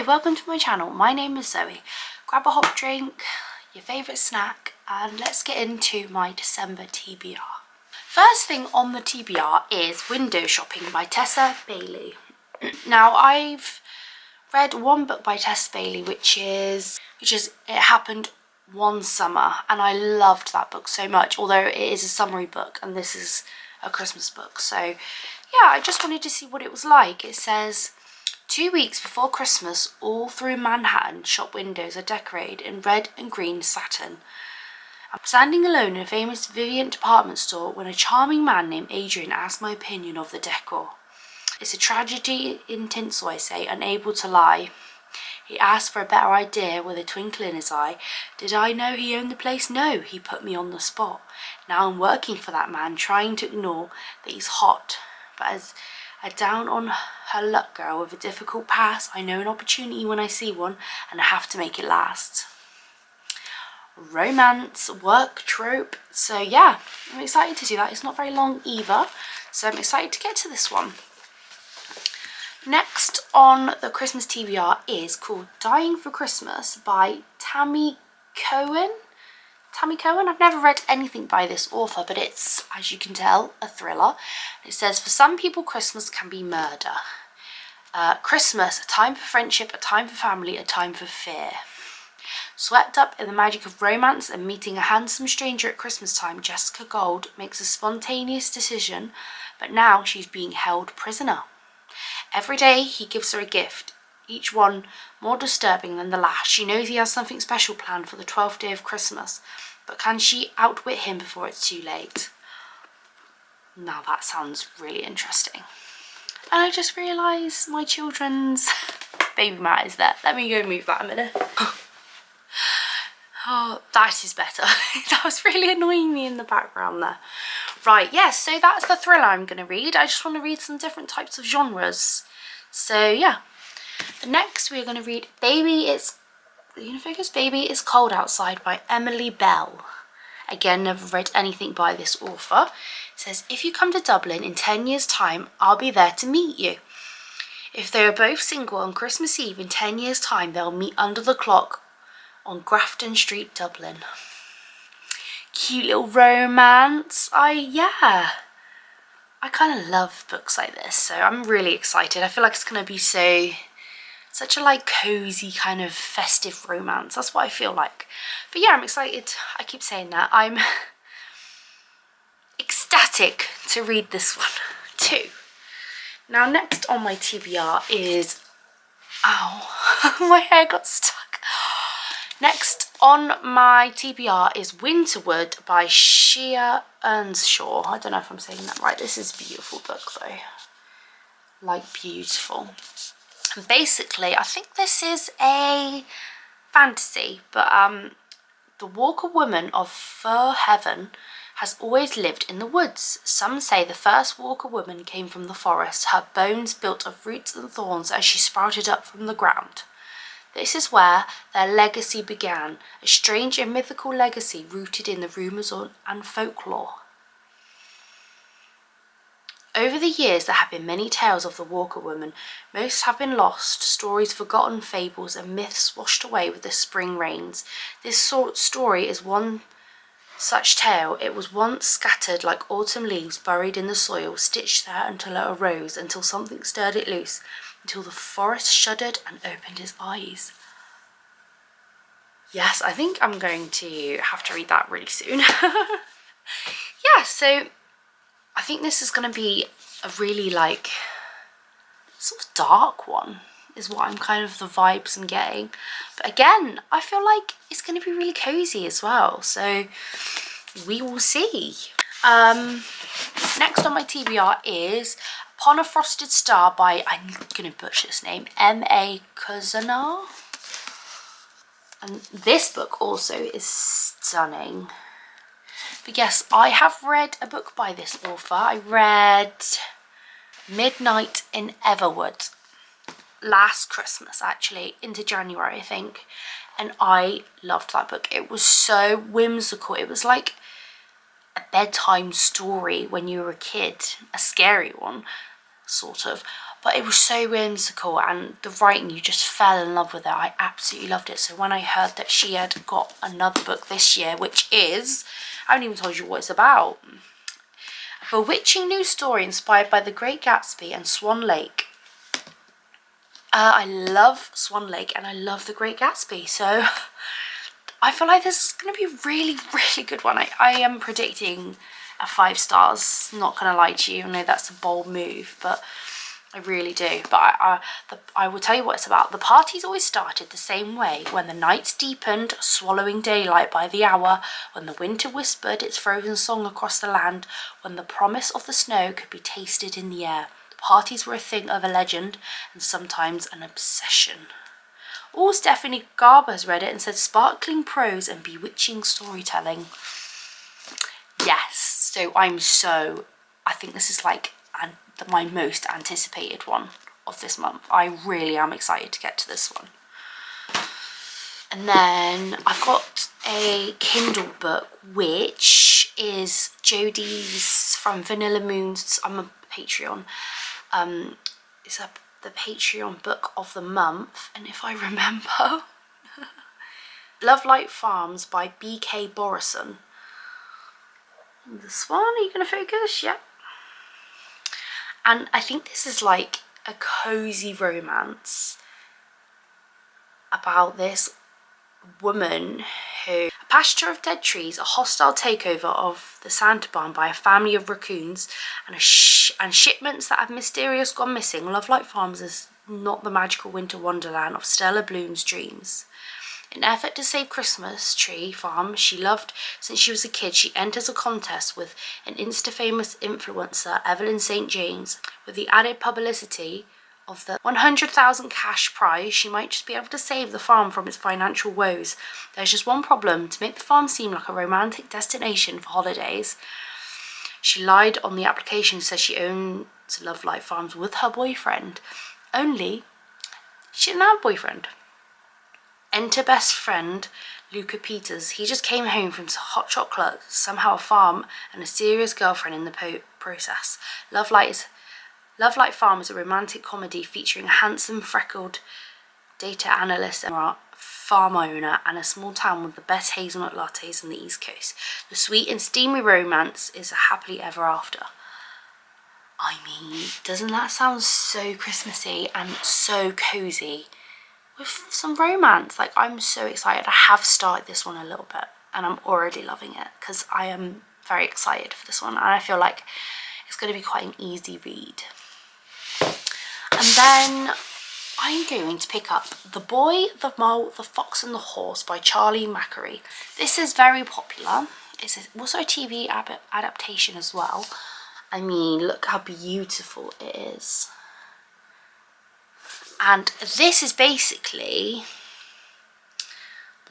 Hi, welcome to my channel. My name is Zoe. Grab a hot drink, your favourite snack, and let's get into my December TBR. First thing on the TBR is Window Shopping by Tessa Bailey. Now, I've read one book by Tessa Bailey, which is It Happened One Summer, and I loved that book so much, although it is a summary book and this is a Christmas book. So yeah, I just wanted to see what it was like. It says, 2 weeks before Christmas, all through Manhattan, shop windows are decorated in red and green satin. I'm standing alone in a famous Vivian department store when a charming man named Adrian asked my opinion of the decor. It's a tragedy in tinsel, I say, unable to lie. He asked for a better idea with a twinkle in his eye. Did I know he owned the place? No, he put me on the spot. Now I'm working for that man, trying to ignore that he's hot. But as a down on her luck girl with a difficult past, I know an opportunity when I see one, and I have to make it last. Romance, work trope. So yeah, I'm excited to do that. It's not very long either, so I'm excited to get to this one. Next on the Christmas TBR is called Dying for Christmas by Tammy Cohen. I've never read anything by this author, but it's, as you can tell, a thriller. It says, for some people, Christmas can be murder. Christmas, a time for friendship, a time for family, a time for fear. Swept up in the magic of romance and meeting a handsome stranger at Christmas time, Jessica Gold makes a spontaneous decision, but now she's being held prisoner. Every day he gives her a gift, each one more disturbing than the last. She knows he has something special planned for the 12th day of Christmas, but can she outwit him before it's too late? Now that sounds really interesting. And I just realised my children's baby mat is there. Let me go move that a minute. Oh, that is better. That was really annoying me in the background there. Right, yes, so that's the thriller I'm going to read. I just want to read some different types of genres. So yeah. Next we're going to read Baby It's Cold Outside by Emily Bell. Again, never read anything by this author. It says, if you come to Dublin in 10 years' time, I'll be there to meet you. If they are both single on Christmas Eve in 10 years' time, they'll meet under the clock on Grafton Street, Dublin. Cute little romance. I kind of love books like this, so I'm really excited. I feel like it's going to be such a like cozy kind of festive romance. That's what I feel like. But yeah, I'm excited. I keep saying that. I'm ecstatic to read this one too. Now next on my TBR is, ow, my hair got stuck. Next on my TBR is Winterwood by Shea Earnshaw. I don't know if I'm saying that right. This is a beautiful book though. Like beautiful. And basically, I think this is a fantasy, but the Walker woman of Fir Heaven has always lived in the woods. Some say the first Walker woman came from the forest, her bones built of roots and thorns as she sprouted up from the ground. This is where their legacy began, a strange and mythical legacy rooted in the rumours and folklore. Over the years there have been many tales of the Walker woman. Most have been lost, stories forgotten, fables and myths washed away with the spring rains. This story is one such tale. It was once scattered like autumn leaves buried in the soil, stitched there until it arose, until something stirred it loose, until the forest shuddered and opened his eyes. Yes, I think I'm going to have to read that really soon. Yeah, so I think this is going to be a really like sort of dark one is what I'm kind of the vibes I'm getting. But again, I feel like it's going to be really cozy as well. So we will see. Next on my TBR is Upon a Frosted Star by, I'm going to butcher this name, M.A. Kozenar. And this book also is stunning. But yes, I have read a book by this author. I read Midnight in Everwood last Christmas, actually, into January, I think. And I loved that book. It was so whimsical. It was like a bedtime story when you were a kid, a scary one, sort of. but it was so whimsical, and the writing, you just fell in love with it. I absolutely loved it. So when I heard that she had got another book this year, which is, I haven't even told you what it's about. A bewitching new story inspired by The Great Gatsby and Swan Lake. I love Swan Lake and I love The Great Gatsby, so I feel like this is going to be a really, really good one. I am predicting a 5 stars, not going to lie to you. I know that's a bold move, but I really do. But I will tell you what it's about. The parties always started the same way, when the nights deepened, swallowing daylight by the hour, when the winter whispered its frozen song across the land, when the promise of the snow could be tasted in the air. Parties were a thing of a legend, and sometimes an obsession. Oh, Stephanie Garber has read it and said sparkling prose and bewitching storytelling. Yes, so I think this is like my most anticipated one of this month. I really am excited to get to this one. And then I've got a Kindle book, which is Jodie's from Vanilla Moon's. I'm a Patreon. It's the Patreon book of the month, and if I remember, Love Light Farms by B.K. Borison. This one, are you going to focus? Yeah. And I think this is like a cozy romance about this woman who, a pasture of dead trees, a hostile takeover of the Santa barn by a family of raccoons, and shipments that have mysterious gone missing. Love Light Farms is not the magical winter wonderland of Stella Bloom's dreams. In an effort to save Christmas Tree Farm she loved since she was a kid, she enters a contest with an insta-famous influencer, Evelyn St. James. With the added publicity of the 100,000 cash prize, she might just be able to save the farm from its financial woes. There's just one problem: to make the farm seem like a romantic destination for holidays. She lied on the application, says she owns Love Light Farms with her boyfriend. Only, she didn't have a boyfriend. Enter best friend Luca Peters. He just came home from hot chocolate, somehow a farm, and a serious girlfriend in the process. Love Light Farm is a romantic comedy featuring a handsome, freckled data analyst and farm owner and a small town with the best hazelnut lattes on the East Coast. The sweet and steamy romance is a happily ever after. I mean, doesn't that sound so Christmassy and so cozy? With some romance. Like, I'm so excited. I have started this one a little bit and I'm already loving it because I am very excited for this one, and I feel like it's going to be quite an easy read. And then I'm going to pick up The Boy, the Mole, the Fox and the Horse by Charlie Macquarie. This is very popular. It's also a TV adaptation as well. I mean, look how beautiful it is. And this is basically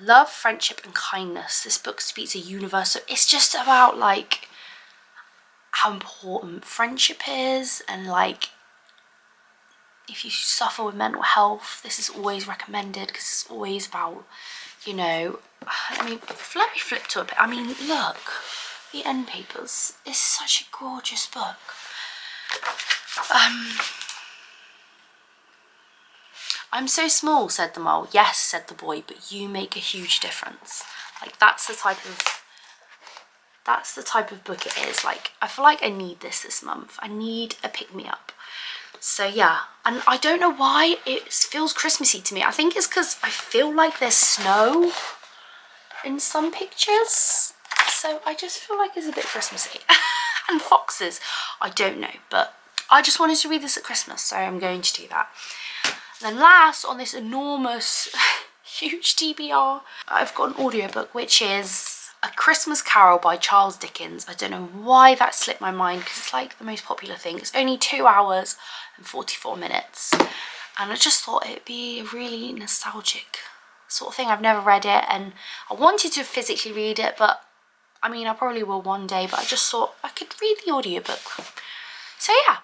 love, friendship and kindness. This book speaks a universe. So it's just about like how important friendship is, and like if you suffer with mental health, this is always recommended because it's always about, you know, I mean, let me flip to a bit. I mean, look, the end papers. It's such a gorgeous book. I'm so small, said the mole. Yes, said the boy, but you make a huge difference. Like, that's the type of book it is. Like, I feel like I need this month. I need a pick-me-up. So yeah, and I don't know why it feels Christmassy to me. I think it's because I feel like there's snow in some pictures. So I just feel like it's a bit Christmassy. And foxes. I don't know, but I just wanted to read this at Christmas, so I'm going to do that. And then last on this enormous, huge TBR, I've got an audiobook, which is A Christmas Carol by Charles Dickens. I don't know why that slipped my mind because it's like the most popular thing. It's only 2 hours and 44 minutes. And I just thought it'd be a really nostalgic sort of thing. I've never read it and I wanted to physically read it, but I mean, I probably will one day, but I just thought I could read the audiobook. So yeah.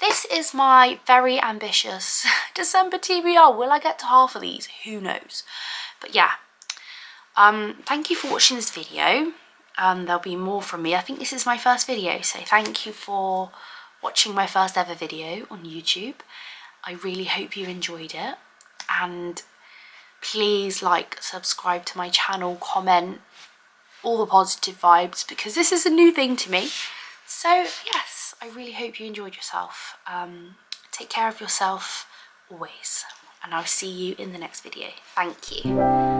This is my very ambitious December TBR. Will I get to half of these? Who knows? But yeah, thank you for watching this video. There'll be more from me. I think this is my first video, so thank you for watching my first ever video on YouTube. I really hope you enjoyed it, and please like, subscribe to my channel, comment, all the positive vibes, because this is a new thing to me. So yes, I really hope you enjoyed yourself. Take care of yourself always, and I'll see you in the next video. Thank you.